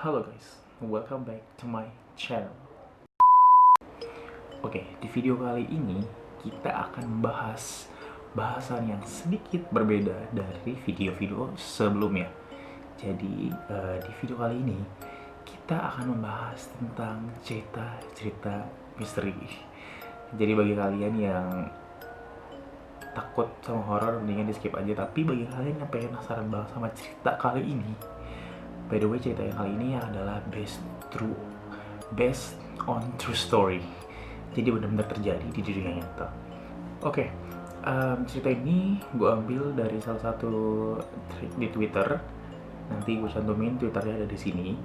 Halo guys, welcome back to my channel. Oke, di video kali ini kita akan membahas bahasan yang sedikit berbeda dari video-video sebelumnya. Jadi di video kali ini kita akan membahas tentang cerita-cerita misteri. Jadi bagi kalian yang takut sama horor mendingan di skip aja. Tapi bagi kalian yang pengen penasaran banget sama cerita kali ini, by the way, cerita yang kali ini adalah based on true story. Jadi benar-benar terjadi di dunia nyata. Oke, cerita ini gue ambil dari salah satu thread di Twitter. Nanti gue cantumin Twitternya ada di sini.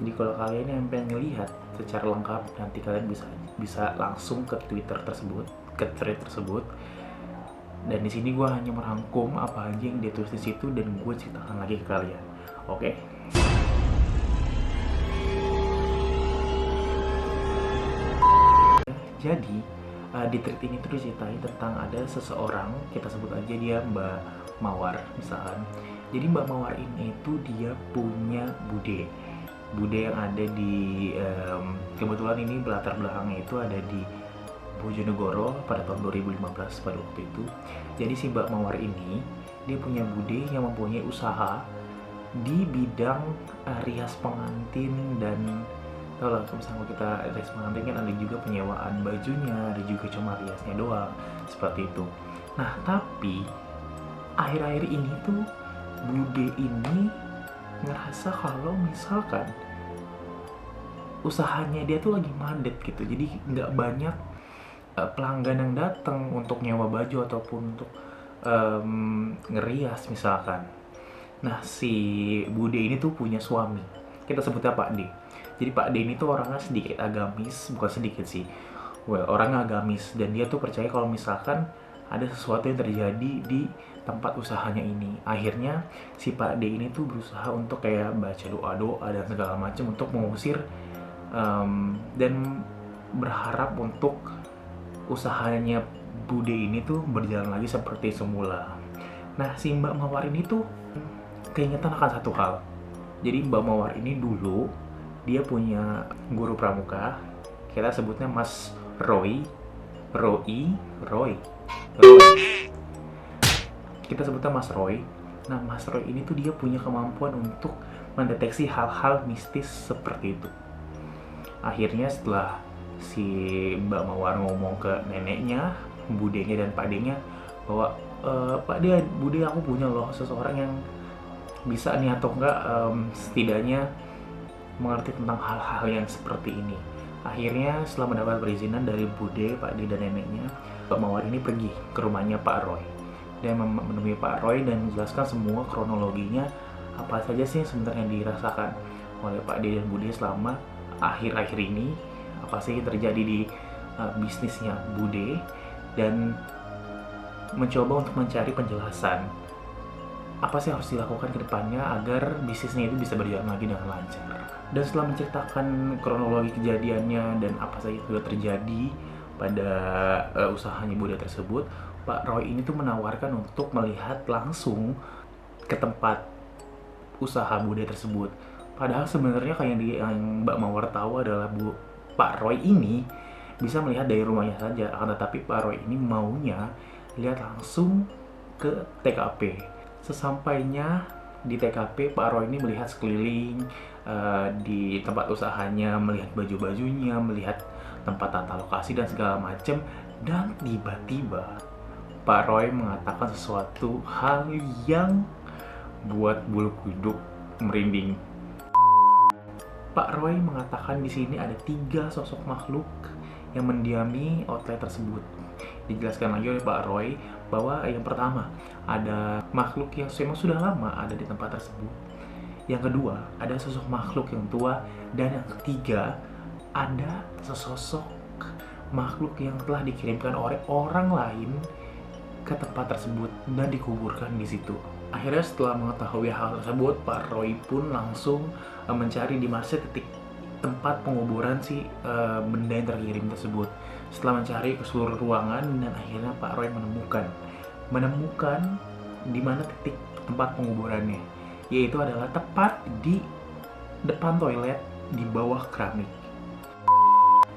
Jadi kalau kalian yang pengen ngelihat secara lengkap, nanti kalian bisa langsung ke Twitter tersebut, ke thread tersebut. Dan di sini gue hanya merangkum apa aja yang dia tulis di situ dan gue ceritakan lagi ke kalian. Oke? Jadi di tweet ini tuh diceritain tentang ada seseorang, kita sebut aja dia Mbak Mawar misalkan. Jadi Mbak Mawar ini itu dia punya bude yang ada di kebetulan ini latar belakangnya itu ada di Bojonegoro pada tahun 2015 pada waktu itu. Jadi si Mbak Mawar ini dia punya bude yang mempunyai usaha di bidang rias pengantin. Dan tau lah, misalnya kita rias pengantin kan ada juga penyewaan bajunya, ada juga cuma riasnya doang, seperti itu. Nah tapi akhir-akhir ini tuh bude ini ngerasa kalau misalkan usahanya dia tuh lagi mandet gitu, jadi nggak banyak pelanggan yang datang untuk nyewa baju ataupun untuk ngerias misalkan. Nah si bude ini tuh punya suami, kita sebutnya Pak D. Jadi Pak D ini tuh orangnya sedikit agamis, bukan sedikit sih, orangnya agamis, dan dia tuh percaya kalau misalkan ada sesuatu yang terjadi di tempat usahanya ini. Akhirnya si Pak D ini tuh berusaha untuk kayak baca doa-doa dan segala macam untuk mengusir dan berharap untuk usahanya bude ini tuh berjalan lagi seperti semula. Nah si Mbak Mawar ini tuh keingetan akan satu hal. Jadi Mbak Mawar ini dulu dia punya guru pramuka, kita sebutnya Mas Roy. Kita sebutnya Mas Roy. Nah Mas Roy ini tuh dia punya kemampuan untuk mendeteksi hal-hal mistis seperti itu. Akhirnya setelah si Mbak Mawar ngomong ke neneknya, budenya dan padenya bahwa Pak dia, bude aku punya loh seseorang yang bisa nih atau enggak setidaknya mengerti tentang hal-hal yang seperti ini. Akhirnya setelah mendapat perizinan dari bude, Pak D dan neneknya, Mbak Mawar ini pergi ke rumahnya Pak Roy dan menemui Pak Roy dan menjelaskan semua kronologinya apa saja sih sebenarnya yang dirasakan oleh Pak D dan bude selama akhir-akhir ini, apa sih yang terjadi di bisnisnya bude, dan mencoba untuk mencari penjelasan apa sih harus dilakukan ke depannya agar bisnisnya itu bisa berjalan lagi dengan lancar. Dan setelah menceritakan kronologi kejadiannya dan apa saja yang sudah terjadi pada usahanya bude tersebut, Pak Roy ini tuh menawarkan untuk melihat langsung ke tempat usaha bude tersebut. Padahal sebenarnya kayak yang Mbak Mawar tahu adalah Pak Roy ini bisa melihat dari rumahnya saja, akan tetapi Pak Roy ini maunya lihat langsung ke TKP. Sesampainya di TKP, Pak Roy ini melihat sekeliling di tempat usahanya, melihat baju-bajunya, melihat tempat tata lokasi dan segala macam. Dan tiba-tiba Pak Roy mengatakan sesuatu hal yang buat bulu kuduk merinding. Pak Roy mengatakan di sini ada 3 sosok makhluk yang mendiami outlet tersebut. Dijelaskan lagi oleh Pak Roy bahwa yang pertama ada makhluk yang memang sudah lama ada di tempat tersebut. Yang kedua ada sosok makhluk yang tua, dan yang ketiga ada sesosok makhluk yang telah dikirimkan oleh orang lain ke tempat tersebut dan dikuburkan di situ. Akhirnya setelah mengetahui hal tersebut, Pak Roy pun langsung mencari di mana titik tempat penguburan si benda yang terkirim tersebut. Setelah mencari ke seluruh ruangan, dan akhirnya Pak Roy menemukan di mana titik tempat penguburannya, yaitu adalah tepat di depan toilet di bawah keramik.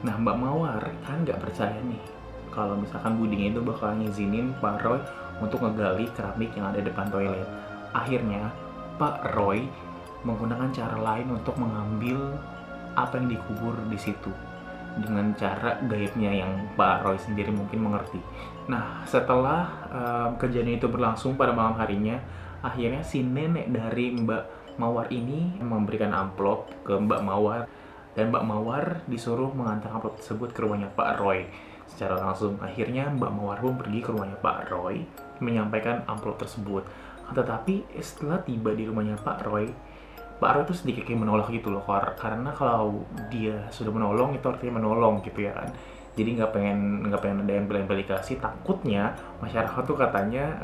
Nah, Mbak Mawar kan nggak percaya nih kalau misalkan Buding itu bakal ngizinin Pak Roy untuk ngegali keramik yang ada depan toilet. Akhirnya Pak Roy menggunakan cara lain untuk mengambil apa yang dikubur di situ dengan cara gaibnya yang Pak Roy sendiri mungkin mengerti. Nah, setelah kejadian itu berlangsung pada malam harinya, akhirnya si nenek dari Mbak Mawar ini memberikan amplop ke Mbak Mawar, dan Mbak Mawar disuruh mengantar amplop tersebut ke rumahnya Pak Roy secara langsung. Akhirnya Mbak Mawar pun pergi ke rumahnya Pak Roy menyampaikan amplop tersebut. Tetapi setelah tiba di rumahnya Pak Roy itu sedikit kayak menolak gitu loh, karena kalau dia sudah menolong itu artinya menolong gitu ya kan. Jadi nggak pengen ada embel-embel dikasih, takutnya masyarakat tuh katanya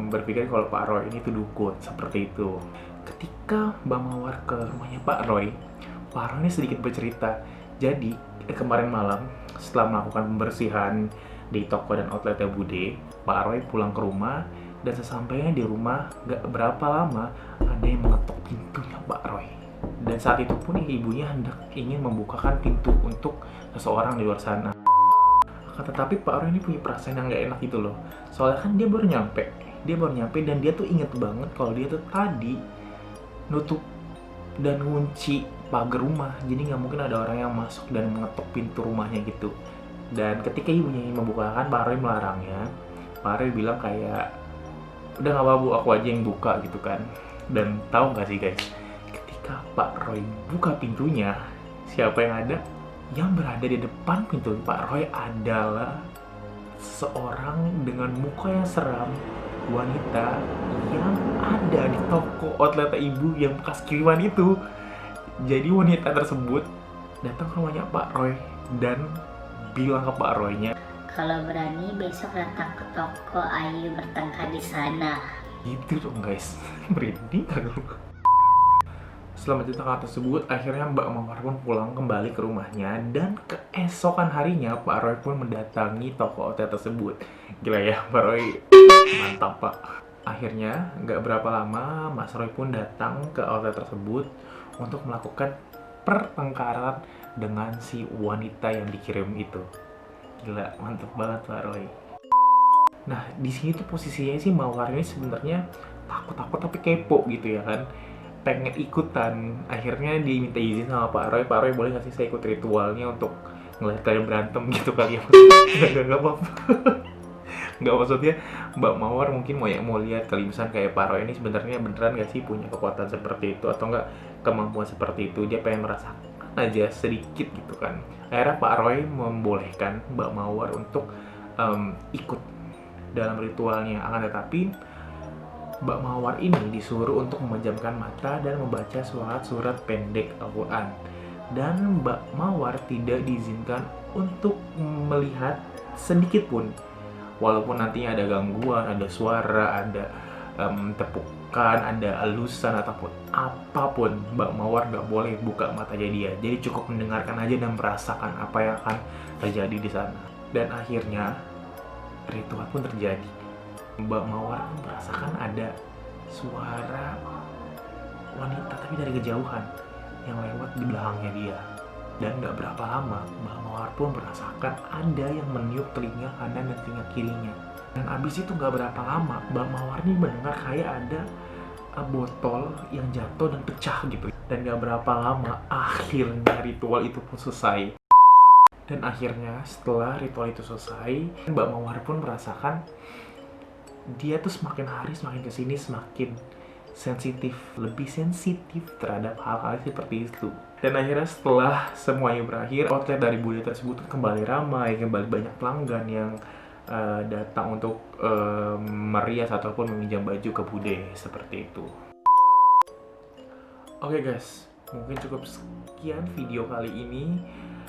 berpikir kalau Pak Roy ini tuh dukun, seperti itu. Ketika Mbak Mawar ke rumahnya Pak Roy ini sedikit bercerita. Jadi kemarin malam setelah melakukan pembersihan di toko dan outletnya Bude, Pak Roy pulang ke rumah, dan sesampainya di rumah gak berapa lama ada yang mengetuk pintunya Pak Roy. Dan saat itu pun ibunya hendak ingin membukakan pintu untuk seseorang di luar sana. Tetapi Pak Roy ini punya perasaan yang gak enak gitu loh. Soalnya kan dia baru nyampe dan dia tuh inget banget kalau dia tuh tadi nutup dan ngunci pagar rumah, jadi nggak mungkin ada orang yang masuk dan mengetuk pintu rumahnya gitu. Dan ketika ibunya ingin membukakan, Pak Roy melarangnya. Pak Roy bilang kayak, udah nggak apa-apa Bu, aku aja yang buka gitu kan. Dan tahu nggak sih guys, ketika Pak Roy buka pintunya, siapa yang ada? Yang berada di depan pintu Pak Roy adalah seorang dengan muka yang seram, wanita yang ada di toko outlet ibu yang bekas kiriman itu. Jadi wanita tersebut datang ke rumahnya Pak Roy dan bilang ke Pak Roy-nya, kalau berani besok datang ke toko Ayu bertengkar di sana. gitu dong guys. Merinding kan lu. Setelah menceritakan tersebut, akhirnya Mbak Mawar pun pulang kembali ke rumahnya, dan keesokan harinya Pak Roy pun mendatangi toko outlet tersebut. Gila ya, Pak Roy mantap Pak. Akhirnya nggak berapa lama Mas Roy pun datang ke outlet tersebut untuk melakukan pertengkaran dengan si wanita yang dikirim itu. Gila, mantap banget Pak Roy. Nah, di sini tuh posisinya sih Mawar ini sebenarnya takut tapi kepo gitu ya kan. Pengen ikutan. Akhirnya diminta izin sama Pak Roy, boleh nggak sih saya ikut ritualnya untuk ngeliat kalian berantem gitu kali ya. Nggak apa-apa. Nggak, maksudnya Mbak Mawar mungkin mau lihat kali, misalnya kayak Pak Roy ini sebenarnya beneran nggak sih punya kekuatan seperti itu atau nggak kemampuan seperti itu. Dia pengen merasakan aja sedikit gitu kan. Akhirnya Pak Roy membolehkan Mbak Mawar untuk ikut dalam ritualnya. Akan tetapi Mbak Mawar ini disuruh untuk memejamkan mata dan membaca surat-surat pendek Al-Quran. Dan Mbak Mawar tidak diizinkan untuk melihat sedikit pun. Walaupun nantinya ada gangguan, ada suara, ada tepukan, ada elusan ataupun apapun, Mbak Mawar nggak boleh buka matanya dia. Jadi cukup mendengarkan aja dan merasakan apa yang akan terjadi di sana. Dan akhirnya ritual pun terjadi. Mbak Mawar pun merasakan ada suara wanita tapi dari kejauhan yang lewat di belakangnya dia. Dan gak berapa lama Mbak Mawar pun merasakan ada yang meniup telinga kanan dan telinga kirinya. Dan abis itu gak berapa lama Mbak Mawar ini mendengar kayak ada botol yang jatuh dan pecah gitu. Dan gak berapa lama akhirnya ritual itu pun selesai. Dan akhirnya setelah ritual itu selesai, Mbak Mawar pun merasakan dia tuh semakin hari semakin kesini semakin sensitif, lebih sensitif terhadap hal-hal seperti itu. Dan akhirnya setelah semuanya berakhir, outlet dari Bude tersebut kembali ramai, kembali banyak pelanggan yang datang untuk merias ataupun meminjam baju ke Bude, seperti itu. Oke guys, mungkin cukup sekian video kali ini.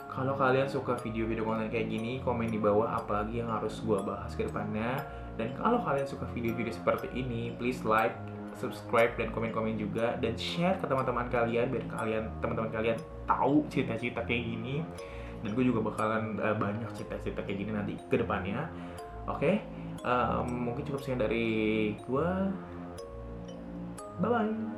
Kalau kalian suka video-video konten kayak gini, komen di bawah apalagi yang harus gua bahas ke depannya. Dan kalau kalian suka video-video seperti ini, please like, subscribe, dan komen-komen juga, dan share ke teman-teman kalian biar teman-teman kalian tahu cerita-cerita kayak gini. Dan gue juga bakalan banyak cerita-cerita kayak gini nanti ke depannya. Oke, mungkin cukup sekian dari gue. Bye bye.